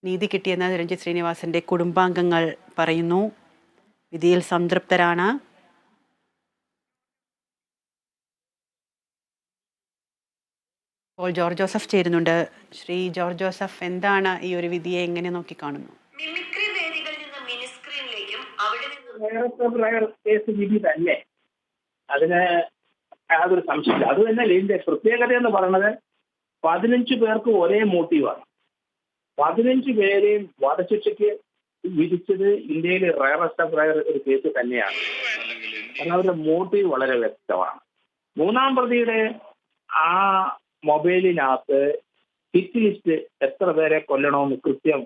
നീതി കിട്ടിയെന്ന് രഞ്ജിത്ത് ശ്രീനിവാസന്റെ കുടുംബാംഗങ്ങൾ പറയുന്നു. വിധിയിൽ സംതൃപ്തരാണ്. ഇപ്പോൾ ജോർജ് ജോസഫ് ചേരുന്നുണ്ട്. ശ്രീ ജോർജ് ജോസഫ്, എന്താണ് ഈ ഒരു വിധിയെ എങ്ങനെ നോക്കിക്കാണുന്നു? വിധി തന്നെ, അതിന് യാതൊരു സംശയമില്ല. അത് തന്നെ ഇതിന്റെ പ്രത്യേകത എന്ന് പറയുന്നത് 15 പേർക്ക് ഒരേ മോട്ടീവാണ്. 15 പേരെയും വധശിക്ഷയ്ക്ക് വിധിച്ചത് ഇന്ത്യയിലെ റയറസ്റ്റ് ഓഫ് റയർ ഒരു കേസ് തന്നെയാണ്. കാരണം അവരുടെ മോട്ടീവ് വളരെ വ്യക്തമാണ്. മൂന്നാം പ്രതിയുടെ ആ മൊബൈലിനകത്ത് ഹിറ്റ് ലിസ്റ്റ് എത്ര പേരെ കൊല്ലണമെന്ന് കൃത്യം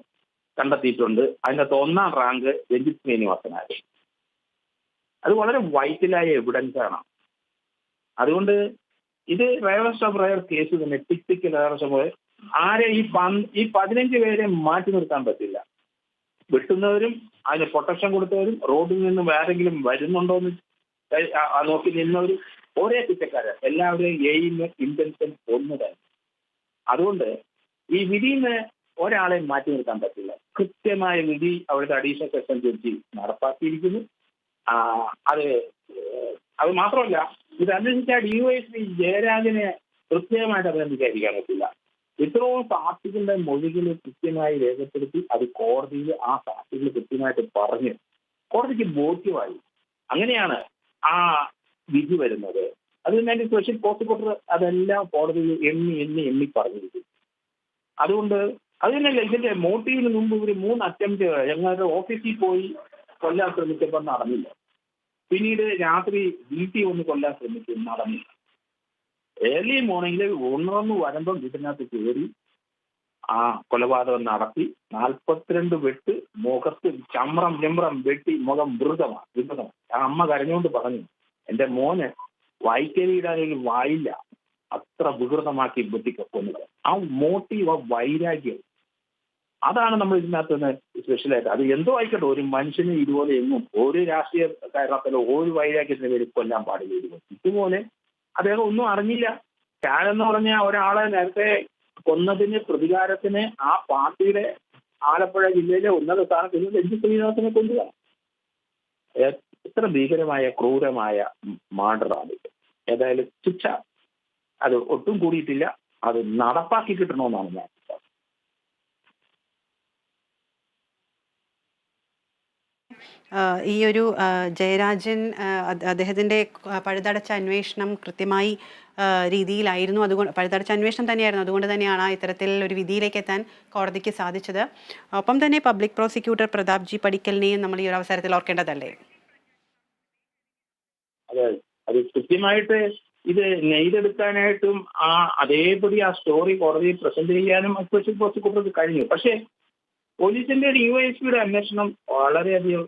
കണ്ടെത്തിയിട്ടുണ്ട്. അതിനകത്ത് 1ാം റാങ്ക് രഞ്ജിത്ത് ശ്രീനിവാസനായിരുന്നു. അത് വളരെ വൈറ്റലായ എവിഡൻസ് ആണ്. അതുകൊണ്ട് ഇത് റയറസ്റ്റ് ഓഫ് റയർ കേസ് തന്നെ, ടിപ്പിക്കൽ റയറസ്റ്റ് ഓഫ് റയർ. ആരെ ഈ 15 പേരെ മാറ്റി നിർത്താൻ പറ്റില്ല. വെട്ടുന്നവരും അതിന് പ്രൊട്ടക്ഷൻ കൊടുത്തവരും റോഡിൽ നിന്ന് ആരെങ്കിലും വരുന്നുണ്ടോ എന്ന് നോക്കി നിന്നവരും ഒരേ കുറ്റക്കാര്, എല്ലാവരുടെയും എയിം ഇന്റൻഷൻ ഒന്ന് തന്നെ. അതുകൊണ്ട് ഈ വിധിയിൽ നിന്ന് ഒരാളെ മാറ്റി നിർത്താൻ പറ്റില്ല. കൃത്യമായ വിധി അവിടുത്തെ അഡീഷണൽ സെഷൻ ജഡ്ജി നടപ്പാക്കിയിരിക്കുന്നു. അത് മാത്രമല്ല, ഇത് അന്വേഷിച്ച DYSP ജയരാജനെ പ്രത്യേകമായിട്ട് അഭിനന്ദിക്കാതിരിക്കാൻ പറ്റില്ല. ഇത്രയും സാക്ഷികളുടെ മൊഴികൾ കൃത്യമായി രേഖപ്പെടുത്തി അത് കോടതിയിൽ ആ സാക്ഷികൾ കൃത്യമായിട്ട് പറഞ്ഞ് കോടതിക്ക് ബോധ്യമായി. അങ്ങനെയാണ് ആ വിധി വരുന്നത്. അതിന് സ്പെഷ്യൽ പ്രോസിക്യൂട്ടർ അതെല്ലാം കോടതിയിൽ എണ്ണി പറഞ്ഞിരിക്കുന്നു. അതുകൊണ്ട് അത് തന്നെയല്ല, ഇതിന്റെ മോട്ടീവിന് മുമ്പ് ഇവർ 3 അറ്റംപ്റ്റ് ഞങ്ങളുടെ ഓഫീസിൽ പോയി കൊല്ലാൻ ശ്രമിച്ചപ്പോൾ നടന്നില്ല. പിന്നീട് രാത്രി വീട്ടിൽ വന്ന് കൊല്ലാൻ ശ്രമിക്കും, നടന്നില്ല. ഏർലി മോർണിംഗിൽ ഉണർന്ന് വരുമ്പം വീട്ടിനകത്ത് കയറി ആ കൊലപാതകം നടത്തി 42 വെട്ട് മുഖത്ത് ചമ്രം വെട്ടി, മുഖം മൃതമാണ്. ആ അമ്മ കരഞ്ഞുകൊണ്ട് പറഞ്ഞു, എന്റെ മോന് വായിക്കലിടാനൊരു വായില്ല, അത്ര വികൃതമാക്കി വെട്ടിക്കൊന്നത്. ആ മോട്ടീവ്, ആ വൈരാഗ്യം, അതാണ് നമ്മൾ ഇതിനകത്ത് നിന്ന് സ്പെഷ്യലായിട്ട്. അത് എന്തോ ആയിക്കോട്ടെ, ഒരു മനുഷ്യന് ഇതുപോലെ എങ്ങും ഒരു രാഷ്ട്രീയ കാരണത്തിലോ ഒരു വൈരാഗ്യത്തിന് പേര് കൊല്ലാൻ പാടില്ല. ഇതുപോലെ അദ്ദേഹം ഒന്നും അറിഞ്ഞില്ല. ഞാനെന്ന് പറഞ്ഞ ഒരാളെ നേരത്തെ കൊന്നതിന് പ്രതികാരത്തിന് ആ പാർട്ടിയുടെ ആലപ്പുഴ ജില്ലയിലെ ഉന്നത സ്ഥാനത്ത് രഞ്ജിത്ത് ശ്രീനിവാസനെ കൊല്ലുക. എത്ര ഭീകരമായ ക്രൂരമായ മർഡറാണ് ഇത്. ഏതായാലും ശിക്ഷ അത് ഒട്ടും കൂടിയിട്ടില്ല. അത് നടപ്പാക്കി കിട്ടണമെന്നാണ് ഞാൻ. ഈ ഒരു ജയരാജൻ അദ്ദേഹത്തിൻ്റെ പഴുതടച്ച അന്വേഷണം കൃത്യമായി രീതിയിലായിരുന്നു. അതുകൊണ്ട് പഴുതടച്ച അന്വേഷണം തന്നെയായിരുന്നു. അതുകൊണ്ട് തന്നെയാണ് ഇത്തരത്തിൽ ഒരു വിധിയിലേക്ക് എത്താൻ കോടതിക്ക് സാധിച്ചത്. ഒപ്പം തന്നെ പബ്ലിക് പ്രോസിക്യൂട്ടർ പ്രതാപ് ജി പടിക്കലിനെയും നമ്മൾ ഈ ഒരു അവസരത്തിൽ ഓർക്കേണ്ടതല്ലേ? അതെ, അത് കൃത്യമായിട്ട് ഇത് നെയ്തെടുക്കാനായിട്ടും അതേപടി ആ സ്റ്റോറി കോടതിയിൽ പ്രസന്റ് ചെയ്യാനും സ്പെഷ്യൽ പ്രോസിക്യൂട്ടർക്ക് കഴിഞ്ഞു. പക്ഷേ പോലീസിന്റെ DYSPയുടെ അന്വേഷണം വളരെയധികം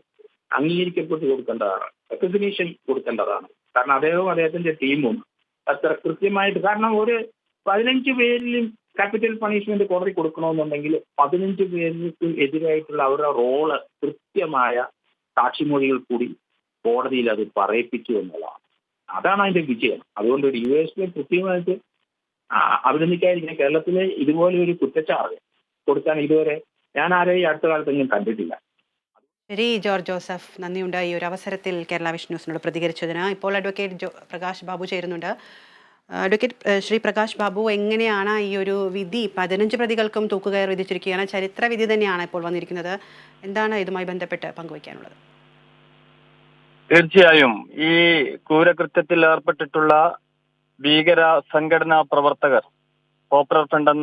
അംഗീകരിക്കപ്പെട്ട് കൊടുക്കേണ്ടതാണ്, റെക്കഗ്നീഷൻ കൊടുക്കേണ്ടതാണ്. കാരണം അദ്ദേഹത്തിന്റെ ടീമും അത്ര കൃത്യമായിട്ട്, കാരണം ഒരു 15 പേരിലും ക്യാപിറ്റൽ പണിഷ്മെന്റ് കോടതി കൊടുക്കണമെന്നുണ്ടെങ്കിൽ 15 പേർക്ക് എതിരായിട്ടുള്ള അവരുടെ റോള് കൃത്യമായ സാക്ഷിമൊഴികൾ കൂടി കോടതിയിൽ അത് പറയിപ്പിച്ചു എന്നുള്ളതാണ്. അതാണ് അതിന്റെ വിജയം. അതുകൊണ്ട് DYSP കൃത്യമായിട്ട് അഭിനന്ദിക്കാതിരിക്കുന്ന കേരളത്തിലെ ഇതുപോലെ ഒരു കുറ്റച്ചാർജ് കൊടുക്കാൻ ഇതുവരെ ഞാൻ ആരെയും അടുത്ത കാലത്തൊന്നും കണ്ടിട്ടില്ല. ശരി ജോർജ് ജോസഫ്, നന്ദിയുണ്ട് ഈ ഒരു അവസരത്തിൽ കേരള വിഷൻ ന്യൂസിനോട് പ്രതികരിച്ചതിന്. ഇപ്പോൾ അഡ്വക്കേറ്റ് പ്രകാശ് ബാബു ചേരുന്നുണ്ട്. അഡ്വക്കേറ്റ് ശ്രീ പ്രകാശ് ബാബു, എങ്ങനെയാണ് ഈ ഒരു വിധി? 15 പ്രതികൾക്കും തൂക്കുകയർ വിധിച്ചിരിക്കുകയാണ്. ചരിത്ര വിധി തന്നെയാണ് ഇപ്പോൾ വന്നിരിക്കുന്നത്. എന്താണ് ഇതുമായി ബന്ധപ്പെട്ട് പങ്കുവയ്ക്കാനുള്ളത്? തീർച്ചയായും ഈ ക്രൂരകൃത്യത്തിൽ ഏർപ്പെട്ടിട്ടുള്ള ഭീകര സംഘടനാ പ്രവർത്തകർ, പോപ്പുലർ ഫ്രണ്ട് എന്ന